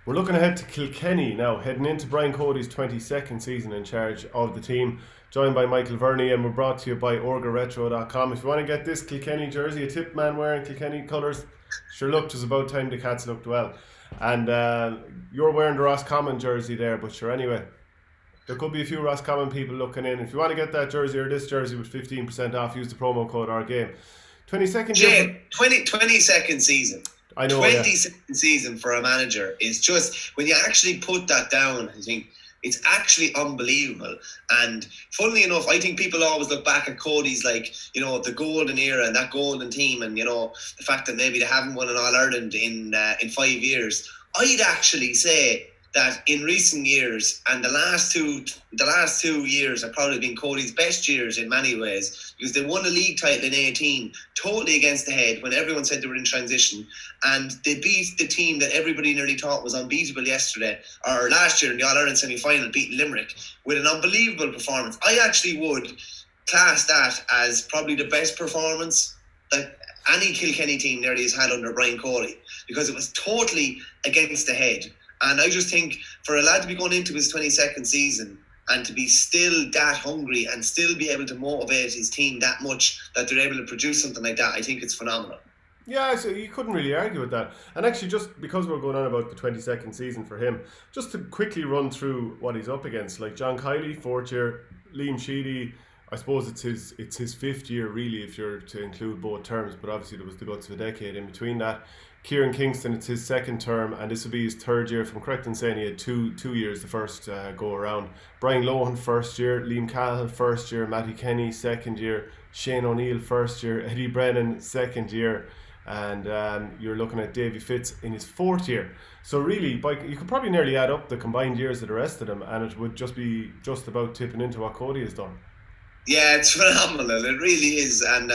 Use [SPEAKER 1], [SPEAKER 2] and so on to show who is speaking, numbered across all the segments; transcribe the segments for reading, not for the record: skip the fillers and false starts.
[SPEAKER 1] We're looking ahead to Kilkenny now, heading into Brian Cody's 22nd season in charge of the team, joined by Michael Verney, and we're brought to you by OrgaRetro.com. If you want to get this Kilkenny jersey, a tip man wearing Kilkenny colours, sure looked, it was about time the cats looked well. And you're wearing the Roscommon jersey there, but sure, anyway, there could be a few Roscommon people looking in. If you want to get that jersey or this jersey with 15% off, use the promo code OurGame. 22nd year.
[SPEAKER 2] 22nd season.
[SPEAKER 1] I know,
[SPEAKER 2] 22nd season for a manager is just, when you actually put that down, I think it's actually unbelievable. And funnily enough, I think people always look back at Cody's, like, the golden era and that golden team, and the fact that maybe they haven't won an All-Ireland in 5 years. I'd actually say that in recent years, and the last two years have probably been Cody's best years in many ways, because they won a league title in 18, totally against the head when everyone said they were in transition, and they beat the team that everybody nearly thought was unbeatable yesterday, or last year in the All-Ireland semi-final, beating Limerick with an unbelievable performance. I actually would class that as probably the best performance that any Kilkenny team nearly has had under Brian Cody, because it was totally against the head. And I just think for a lad to be going into his 22nd season and to be still that hungry and still be able to motivate his team that much that they're able to produce something like that, I think it's phenomenal.
[SPEAKER 1] Yeah, so you couldn't really argue with that. And actually, just because we're going on about the 22nd season for him, just to quickly run through what he's up against, like John Kiley, 4th year, Liam Sheedy, I suppose it's his 5th year really, if you're to include both terms, but obviously there was the guts of a decade in between that. Kieran Kingston, it's his 2nd term, and this will be his 3rd year. If I'm correct in saying he had two years the first go around. Brian Lohan, 1st year, Liam Cahill, 1st year, Matty Kenny, 2nd year, Shane O'Neill, 1st year, Eddie Brennan, 2nd year, and you're looking at Davy Fitz in his 4th year. So really, you could probably nearly add up the combined years of the rest of them, and it would just be just about tipping into what Cody has done.
[SPEAKER 2] Yeah, it's phenomenal. It really is. And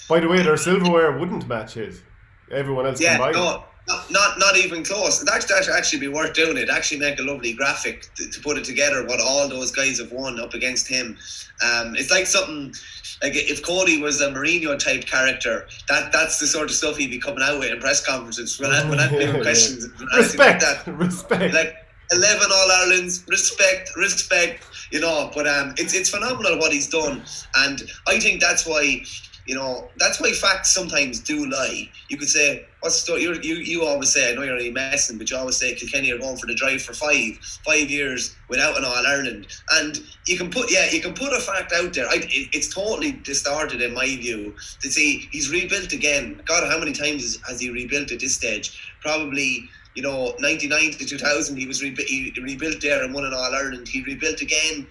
[SPEAKER 1] by the way, their silverware wouldn't match his. Everyone else combined.
[SPEAKER 2] No, not even close. That'd actually be worth doing. It'd actually make a lovely graphic to put it together, what all those guys have won up against him. It's like something, like if Cody was a Mourinho type character, that's the sort of stuff he'd be coming out with in press conferences when I'm doing questions.
[SPEAKER 1] Respect,
[SPEAKER 2] like that.
[SPEAKER 1] Respect.
[SPEAKER 2] Like 11 All-Irelands, respect. But it's phenomenal what he's done, and I think that's why. That's why facts sometimes do lie. You could say, what's the story? You always say, I know you're only messing, but you always say Kilkenny are going for the drive for 5 years without an All-Ireland. And you can put a fact out there. It's totally distorted in my view to say he's rebuilt again. God, how many times has he rebuilt at this stage? Probably, 99 to 2000, he rebuilt there and won an All-Ireland. He rebuilt again,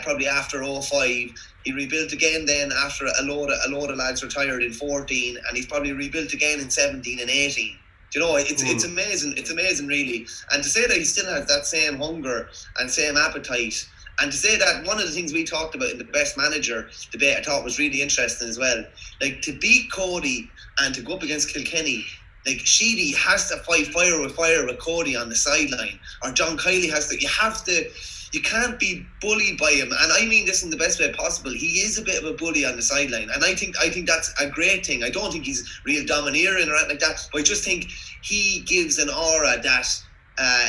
[SPEAKER 2] probably after 05. He rebuilt again then after a load of lads retired in 14, and he's probably rebuilt again in 17 and 18. It's amazing. It's amazing, really. And to say that he still has that same hunger and same appetite, and to say that one of the things we talked about in the best manager debate I thought was really interesting as well, like to beat Cody and to go up against Kilkenny, like Sheedy has to fight fire with Cody on the sideline, or John Kiley has to. You can't be bullied by him, and I mean this in the best way possible. He is a bit of a bully on the sideline, and I think that's a great thing. I don't think he's real domineering or anything like that, but I just think he gives an aura that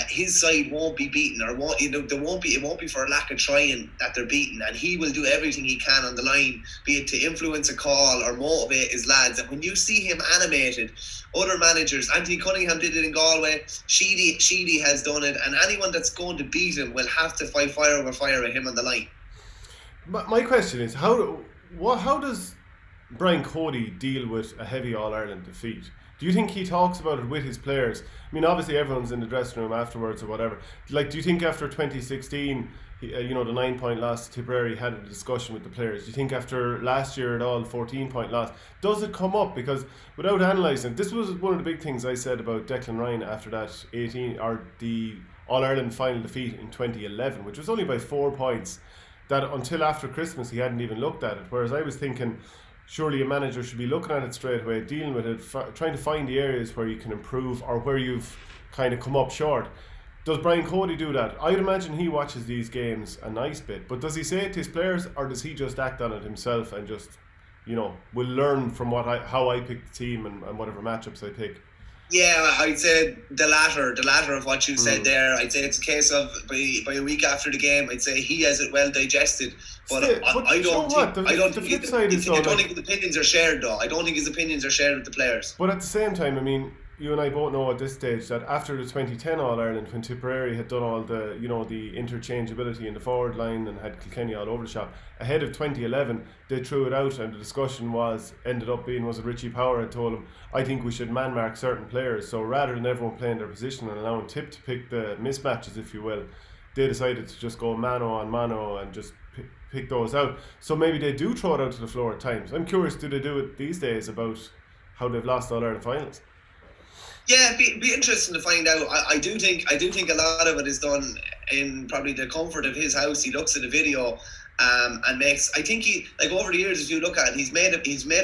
[SPEAKER 2] his side won't be beaten, or it won't be for a lack of trying that they're beaten, and he will do everything he can on the line, be it to influence a call or motivate his lads. And when you see him animated, other managers, Anthony Cunningham did it in Galway, Sheedy has done it, and anyone that's going to beat him will have to fight fire over fire with him on the line.
[SPEAKER 1] My question is, how does Brian Cody deal with a heavy All-Ireland defeat? Do you think he talks about it with his players? I mean, obviously everyone's in the dressing room afterwards or whatever. Like, do you think after 2016, the 9-point loss to Tipperary, had a discussion with the players? Do you think after last year at all, 14-point loss, does it come up? Because without analysing, this was one of the big things I said about Declan Ryan after that 18 or the All-Ireland final defeat in 2011, which was only by 4 points, that until after Christmas he hadn't even looked at it. Whereas I was thinking, surely a manager should be looking at it straight away, dealing with it, trying to find the areas where you can improve or where you've kind of come up short. Does Brian Cody do that? I'd imagine he watches these games a nice bit, but does he say it to his players, or does he just act on it himself and just, will learn from how I pick the team and whatever matchups I pick?
[SPEAKER 2] Yeah, I'd say the latter of what you said there. I'd say it's a case of by a week after the game, I'd say he has it well digested. But
[SPEAKER 1] Still, but
[SPEAKER 2] I
[SPEAKER 1] you know
[SPEAKER 2] don't think
[SPEAKER 1] what? The flip side is though,
[SPEAKER 2] I don't
[SPEAKER 1] like,
[SPEAKER 2] think his opinions are shared though. I don't think his opinions are shared with the players.
[SPEAKER 1] but at the same time, I mean, you and I both know at this stage that after the 2010 All Ireland, when Tipperary had done all the, the interchangeability in the forward line and had Kilkenny all over the shop, ahead of 2011, they threw it out, and the discussion ended up being, was it Richie Power had told him, I think we should man mark certain players. So rather than everyone playing their position and allowing Tip to pick the mismatches, if you will, they decided to just go mano on mano and just pick those out. So maybe they do throw it out to the floor at times. I'm curious, do they do it these days about how they've lost All Ireland finals?
[SPEAKER 2] Yeah, be interesting to find out. I do think a lot of it is done in probably the comfort of his house. He looks at a video, and makes. I think he, like, over the years, if you look at it, he's made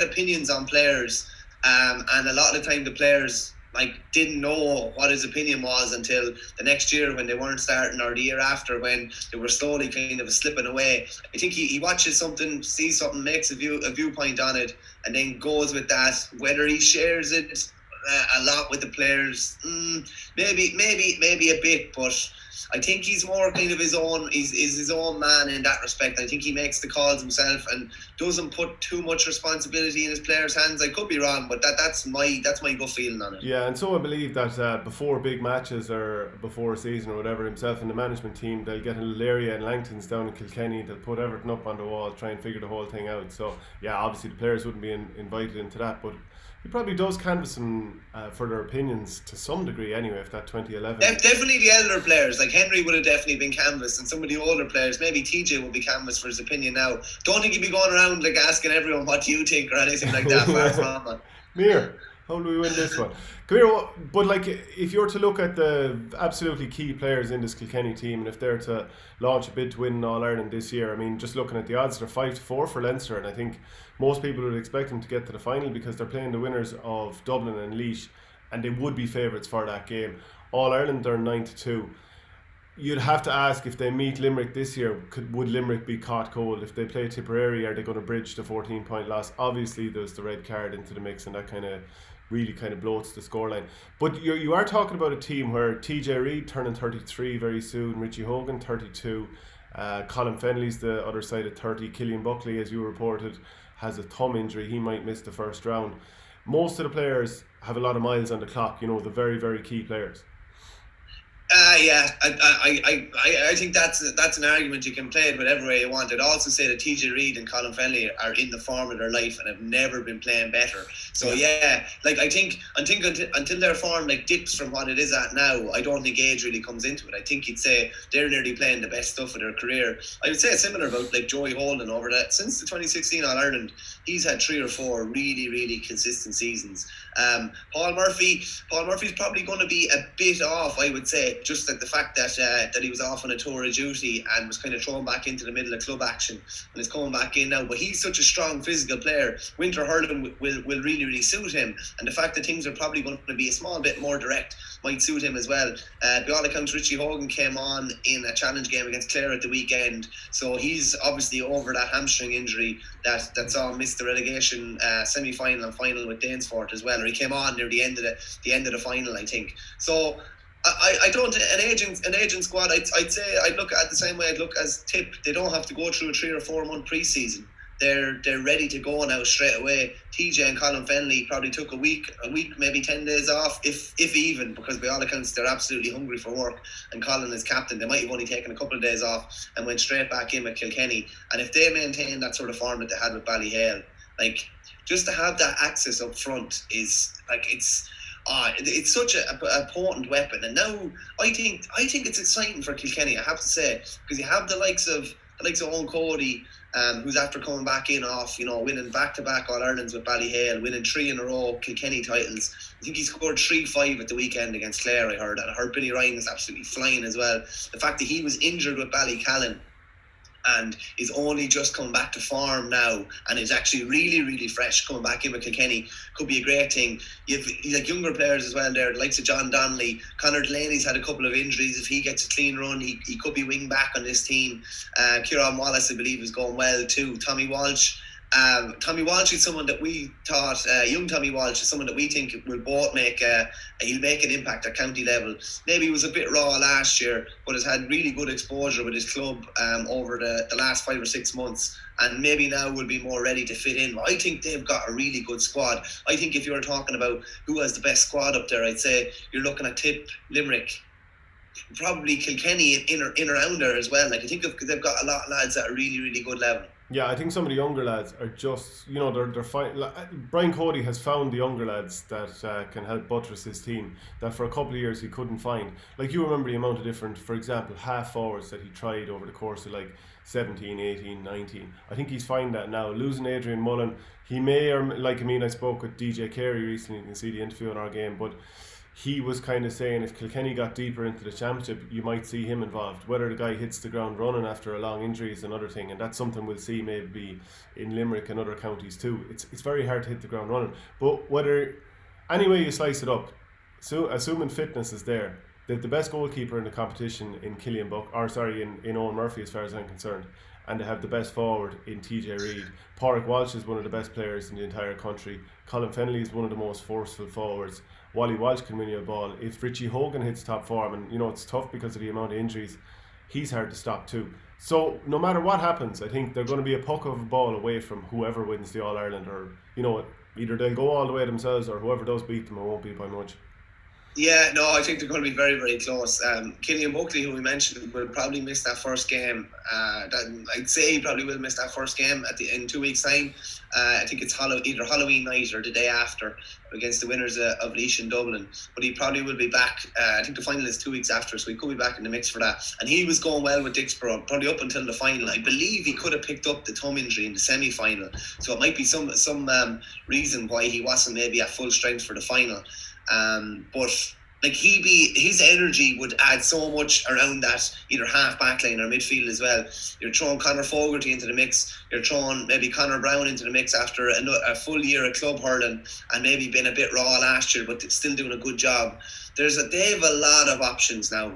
[SPEAKER 2] opinions on players, and a lot of the time the players like didn't know what his opinion was until the next year when they weren't starting, or the year after when they were slowly kind of slipping away. I think he watches something, sees something, makes a viewpoint on it, and then goes with that. Whether he shares it a lot with the players, maybe a bit, but I think he's more kind of his own. He's his own man in that respect. I think he makes the calls himself and doesn't put too much responsibility in his players' hands. I could be wrong, but that's my gut feeling on it.
[SPEAKER 1] Yeah, and so I believe that before big matches or before a season or whatever, himself and the management team, they'll get a little area in Langton's down in Kilkenny. They'll put everything up on the wall, try and figure the whole thing out. So yeah, obviously the players wouldn't be invited into that, but he probably does canvass them for their opinions to some degree anyway, if that 2011.
[SPEAKER 2] Definitely the elder players, like Henry would have definitely been canvassed, and some of the older players, maybe TJ will be canvassed for his opinion now. Don't think he'd be going around like asking everyone what do you think or anything like that. Far from it.
[SPEAKER 1] Mir, how do we win this one? Come here, but like, if you were to look at the absolutely key players in this Kilkenny team, and if they're to launch a bid to win All Ireland this year, I mean, just looking at the odds, they're 5-4 for Leinster, and I think most people would expect them to get to the final because they're playing the winners of Dublin and Laois, and they would be favourites for that game. All Ireland, they're 9-2. You'd have to ask, if they meet Limerick this year, would Limerick be caught cold? If they play Tipperary, are they going to bridge the 14-point loss? Obviously, there's the red card into the mix, and that really bloats the scoreline. But you are talking about a team where TJ Reid turning 33 very soon, Richie Hogan 32, Colin Fennelly's the other side at 30, Killian Buckley, as you reported, has a thumb injury. He might miss the first round. Most of the players have a lot of miles on the clock, the very, very key players.
[SPEAKER 2] Yeah, I think that's an argument you can play it whatever way you want. I'd also say that TJ Reid and Colin Fennelly are in the form of their life and have never been playing better. So yeah, like I think until their form like dips from what it is at now, I don't think age really comes into it. I think you'd say they're nearly playing the best stuff of their career. I would say similar about like Joey Holden over that. Since the 2016 All Ireland, he's had 3 or 4 really, really consistent seasons. Paul Murphy's probably going to be a bit off, I would say, just at the fact that he was off on a tour of duty and was kind of thrown back into the middle of club action and is coming back in now. But he's such a strong physical player. Winter hurling will really, really suit him, and the fact that things are probably going to be a small bit more direct might suit him as well. By all accounts, Richie Hogan came on in a challenge game against Clare at the weekend, so he's obviously over that hamstring injury that saw him miss the relegation semi-final and final with Danesfort as well. Or he came on near the end of the final, I think. So I don't, an aging squad, I'd say I'd look at it the same way I'd look as Tip. They don't have to go through a 3 or 4 month pre-season. They're ready to go now straight away. TJ and Colin Fennelly probably took a week, maybe 10 days off, if even, because by all accounts they're absolutely hungry for work. And Colin is captain. They might have only taken a couple of days off and went straight back in with Kilkenny. And if they maintain that sort of form that they had with Ballyhale, like, just to have that access up front is like it's such a potent weapon. And now I think it's exciting for Kilkenny, I have to say, because you have the likes of Owen Cody, who's after coming back in off, winning back-to-back All-Irelands with Ballyhale, winning 3 in a row Kilkenny titles. I think he scored 3-5 at the weekend against Clare, I heard. And I heard Billy Ryan is absolutely flying as well. The fact that he was injured with Ballycallan and is only just coming back to form now and is actually really, really fresh coming back in with Kilkenny could be a great thing. You've like younger players as well there, the likes of John Donnelly. Conor Delaney's had a couple of injuries. If he gets a clean run, he could be wing back on this team. Kieran Wallace, I believe, is going well too. Tommy Walsh, Tommy Walsh is someone that we thought, young Tommy Walsh is someone that we think will both he'll make an impact at county level. Maybe he was a bit raw last year, but has had really good exposure with his club over the last 5 or 6 months, and maybe now will be more ready to fit in. I think they've got a really good squad. I think if you're talking about who has the best squad up there, I'd say you're looking at Tip, Limerick, probably Kilkenny in around there as well. Like, I think they've got a lot of lads at a really, really good level.
[SPEAKER 1] Yeah, I think some of the younger lads are just, they're fine. Brian Cody has found the younger lads that can help buttress his team that for a couple of years he couldn't find. Like, you remember the amount of different, for example, half forwards that he tried over the course of like 17, 18, 19. I think he's finding that now. Losing Adrian Mullen, he may, or like, I spoke with DJ Carey recently, you can see the interview on our game, but he was kind of saying if Kilkenny got deeper into the championship, you might see him involved. Whether the guy hits the ground running after a long injury is another thing, and that's something we'll see maybe in Limerick and other counties too. It's very hard to hit the ground running, but whether any way you slice it up, so assuming fitness is there, they've the best goalkeeper in the competition in in Owen Murphy as far as I'm concerned, and they have the best forward in TJ Reid. Pádraig Walsh is one of the best players in the entire country. Colin Fennelly is one of the most forceful forwards. Wally Walsh can win you a ball. If Richie Hogan hits top form, and it's tough because of the amount of injuries, he's hard to stop too. So no matter what happens, I think they're going to be a puck of a ball away from whoever wins the All-Ireland, or either they'll go all the way themselves, or whoever does beat them, it won't be by much.
[SPEAKER 2] Yeah, no, I think they're going to be very, very close. Killian Buckley, who we mentioned, will probably miss that first game. I'd say he probably will miss that first game in 2 weeks' time. I think it's either Halloween night or the day after against the winners of Laois and Dublin. But he probably will be back. I think the final is 2 weeks after, so he could be back in the mix for that. And he was going well with Dixborough, probably up until the final. I believe he could have picked up the thumb injury in the semi-final, so it might be some reason why he wasn't maybe at full strength for the final. But like his energy would add so much around that either half back line or midfield as well. You're throwing Conor Fogarty into the mix. You're throwing maybe Conor Brown into the mix after a full year of club hurling and maybe been a bit raw last year, but still doing a good job. They have a lot of options now.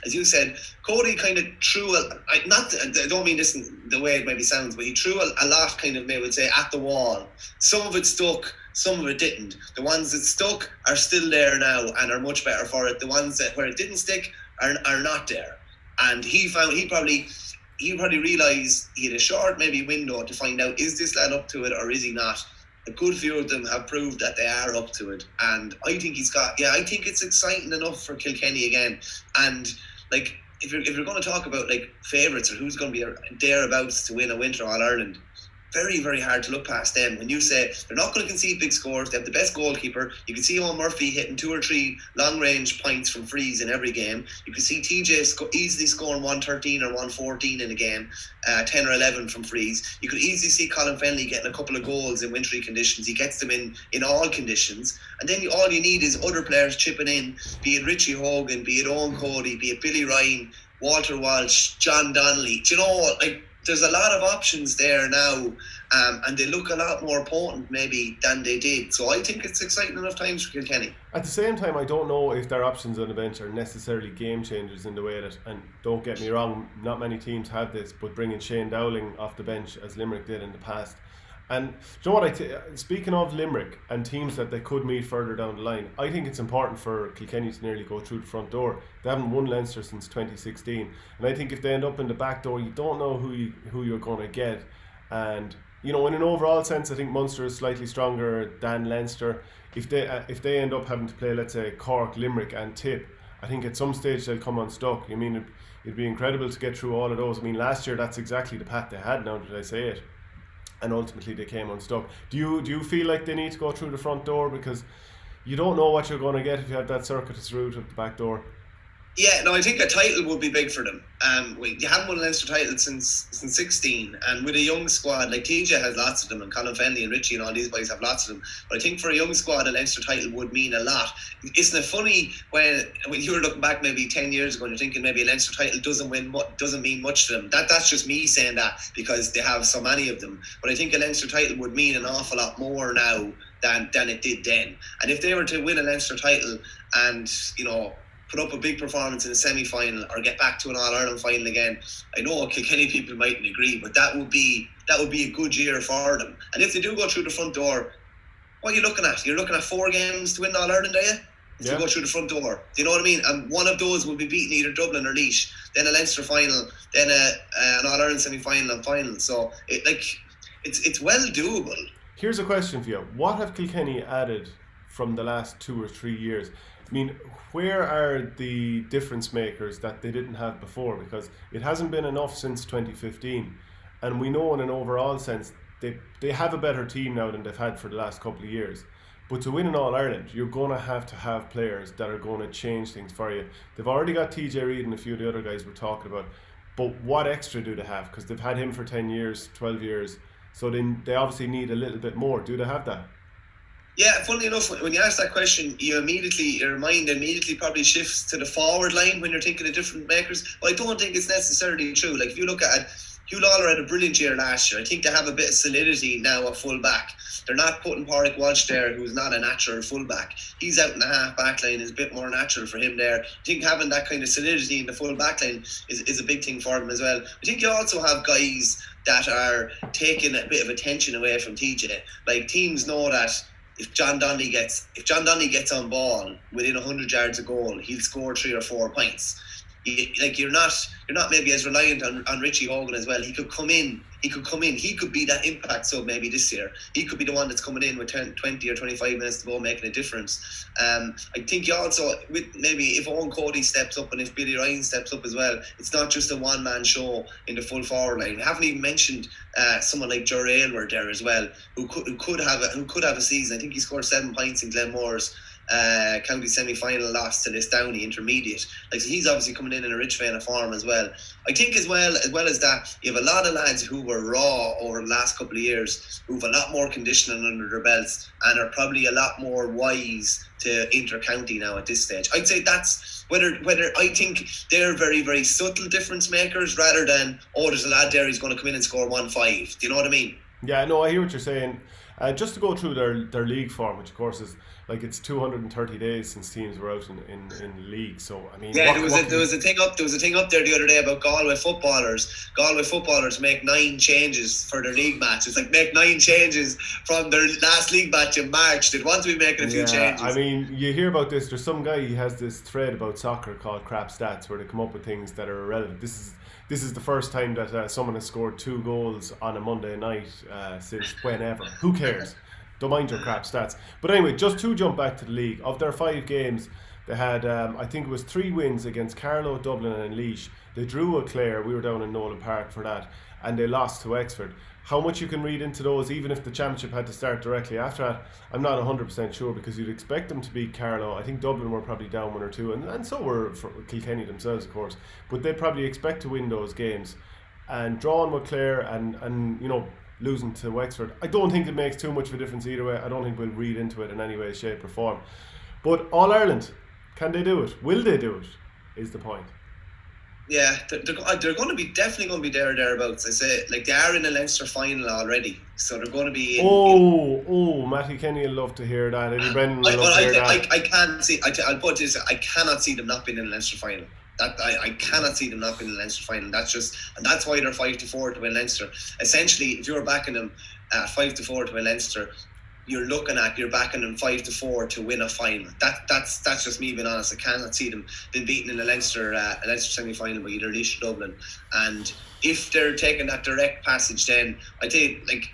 [SPEAKER 2] As you said, Cody kind of threw I don't mean this in the way it maybe sounds, but he threw a lot, kind of, maybe would say, at the wall. Some of it stuck, some of it didn't. The ones that stuck are still there now and are much better for it. The ones that where it didn't stick are not there. And he probably realised he had a short maybe window to find out, is this lad up to it or is he not? A good few of them have proved that they are up to it, and I think I think it's exciting enough for Kilkenny again. And like, if you're going to talk about like favourites or who's going to be thereabouts to win a Winter All-Ireland, very, very hard to look past them. When you say they're not going to concede big scores, they have the best goalkeeper. You can see Owen Murphy hitting 2 or 3 long-range points from frees in every game. You can see TJ easily scoring 113 or 114 in a game, 10 or 11 from frees. You could easily see Colin Fennelly getting a couple of goals in wintry conditions. He gets them in all conditions. And then all you need is other players chipping in, be it Richie Hogan, be it Owen Cody, be it Billy Ryan, Walter Walsh, John Donnelly. Do you know, like, there's a lot of options there now, and they look a lot more potent maybe than they did. So I think it's exciting enough times for Kilkenny.
[SPEAKER 1] At the same time, I don't know if their options on the bench are necessarily game changers in the way that, and don't get me wrong, not many teams have this, but bringing Shane Dowling off the bench as Limerick did in the past. And do you know what, speaking of Limerick and teams that they could meet further down the line, I think it's important for Kilkenny to nearly go through the front door. They haven't won Leinster since 2016, and I think if they end up in the back door, you don't know who you're going to get. And in an overall sense, I think Munster is slightly stronger than Leinster. If they end up having to play, let's say, Cork, Limerick and Tip, I think at some stage they'll come unstuck. It'd be incredible to get through all of those. Last year that's exactly the path they had, now that I say it. And ultimately they came unstuck. Do you feel like they need to go through the front door, because you don't know what you're going to get if you have that circuitous route of the back door?
[SPEAKER 2] Yeah, no, I think a title would be big for them. You haven't won a Leinster title since 16, and with a young squad, like TJ has lots of them, and Colin Fennelly and Richie and all these boys have lots of them. But I think for a young squad, a Leinster title would mean a lot. Isn't it funny when you were looking back maybe 10 years ago and you're thinking maybe a Leinster title doesn't mean much to them? That's just me saying that because they have so many of them. But I think a Leinster title would mean an awful lot more now than it did then. And if they were to win a Leinster title and put up a big performance in a semi-final or get back to an All-Ireland final again. I know Kilkenny people mightn't agree, but that would be a good year for them. And if they do go through the front door, what are you looking at? You're looking at 4 games to win All-Ireland, are you? If you go through the front door. Do you know what I mean? And one of those will be beating either Dublin or Laois, then a Leinster final, then an All-Ireland semi-final and final. So it's well doable.
[SPEAKER 1] Here's a question for you. What have Kilkenny added from the last 2 or 3 years? I mean, where are the difference makers that they didn't have before? Because it hasn't been enough since 2015. And we know in an overall sense, they have a better team now than they've had for the last couple of years. But to win an All-Ireland, you're going to have players that are going to change things for you. They've already got TJ Reid and a few of the other guys we're talking about. But what extra do they have? Because they've had him for 10 years, 12 years. So they obviously need a little bit more. Do they have that?
[SPEAKER 2] Yeah, funnily enough, when you ask that question, your mind immediately probably shifts to the forward line when you're thinking of different makers. But I don't think it's necessarily true. Like, if you look at Hugh Lawler had a brilliant year last year. I think they have a bit of solidity now at full back. They're not putting Pádraig Walsh there, who's not a natural full back. He's out in the half back line, is a bit more natural for him there. I think having that kind of solidity in the full back line is a big thing for them as well. I think you also have guys that are taking a bit of attention away from TJ. Like, teams know that if John Donnelly gets on ball within 100 yards of goal, he'll score 3 or 4 points. You're not maybe as reliant on Richie Hogan as well. He could come in. He could be that impact sub maybe this year. He could be the one that's coming in with 20 or 25 minutes to go, making a difference. I think you also, with maybe if Owen Cody steps up and if Billy Ryan steps up as well, it's not just a one-man show in the full forward line. We haven't even mentioned someone like Ger Aylward there as well, who could have a season. I think he scored 7 points in Glenmore's county semi-final loss to Lisdowney intermediate. So he's obviously coming in a rich vein of form as well. I think as well as that, you have a lot of lads who were raw over the last couple of years, who have a lot more conditioning under their belts and are probably a lot more wise to inter-county now at this stage. I'd say that's whether I think they're very, very subtle difference makers rather than, there's a lad there who's going to come in and score 1-5. Do you know what I mean?
[SPEAKER 1] Yeah, no, I hear what you're saying. Just to go through their league form, which of course is it's 230 days since teams were out in league. So I mean,
[SPEAKER 2] there was a thing up there the other day about Galway footballers. Galway footballers make 9 changes for their league match. It's like make 9 changes from their last league match in March. They'd want to be making a few changes.
[SPEAKER 1] I mean, you hear about this. There's some guy, he has this thread about soccer called Crap Stats, where they come up with things that are irrelevant. This is the first time that someone has scored 2 goals on a Monday night since whenever. Who cares? Don't mind your crap stats. But anyway, just to jump back to the league, of their 5 games, they had, I think it was 3 wins against Carlow, Dublin and Laois. They drew a Clare, we were down in Nolan Park for that, and they lost to Wexford. How much you can read into those, even if the championship had to start directly after that, I'm not 100% sure, because you'd expect them to beat Carlow. I think Dublin were probably down 1 or 2, and so were Kilkenny themselves, of course. But they'd probably expect to win those games. And drawing with Clare and losing to Wexford, I don't think it makes too much of a difference either way. I don't think we'll read into it in any way, shape or form. But All-Ireland, can they do it? Will they do it? Is the point.
[SPEAKER 2] Yeah, they're going to be definitely going to be there or thereabouts. I say, they are in a Leinster final already, so they're going to be in.
[SPEAKER 1] Matty Kenny will love to hear that. Eddie Brennan will love to hear that.
[SPEAKER 2] I can't see. I'll put this. I cannot see them not being in a Leinster final. I cannot see them not being in the Leinster final. That's why they're 5-4 to win Leinster. Essentially, if you're backing them 5-4 to win Leinster, you're backing them 5-4 to win a final. That's just me being honest. I cannot see them being beaten in a Leinster semi-final by either Laois or Dublin. And if they're taking that direct passage, then I think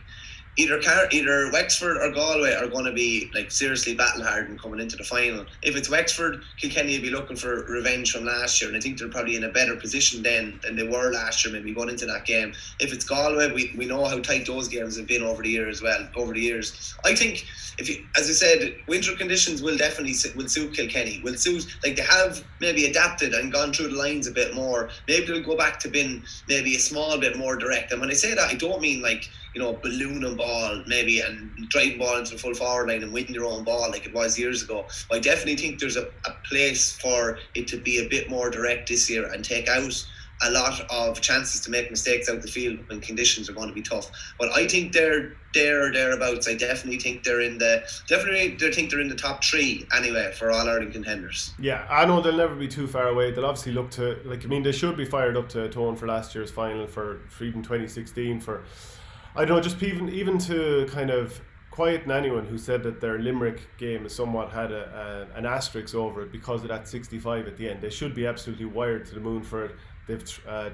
[SPEAKER 2] either Wexford or Galway are going to be seriously battle hardened coming into the final. If it's Wexford, Kilkenny will be looking for revenge from last year, and I think they're probably in a better position then than they were last year, maybe going into that game. If it's Galway, we know how tight those games have been over the years. I think, as I said, winter conditions will suit Kilkenny. Will suit, they have maybe adapted and gone through the lines a bit more. Maybe they'll go back to being maybe a small bit more direct. And when I say that, I don't mean balloon and ball maybe and driving ball into the full forward line and win your own ball like it was years ago. I definitely think there's a place for it to be a bit more direct this year and take out a lot of chances to make mistakes out the field when conditions are going to be tough. But I think they're there or thereabouts. I definitely think they're in the top 3 anyway for All-Ireland contenders.
[SPEAKER 1] Yeah, I know they'll never be too far away. They'll obviously look to, they should be fired up to atone for last year's final, for even 2016, for, I don't know, just even to kind of quieten anyone who said that their Limerick game has somewhat had an asterisk over it because of that 65 at the end. They should be absolutely wired to the moon for it. They've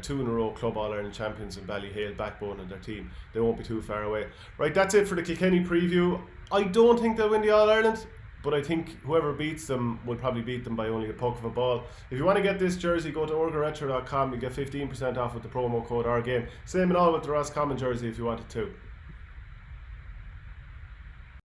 [SPEAKER 1] 2 in a row Club All-Ireland champions in Ballyhale backbone in their team. They won't be too far away. Right, that's it for the Kilkenny preview. I don't think they'll win the All-Ireland, but I think whoever beats them will probably beat them by only a puck of a ball. If you want to get this jersey, go to orgaretro.com. You get 15% off with the promo code OurGame. Same and all with the Roscommon jersey if you wanted to.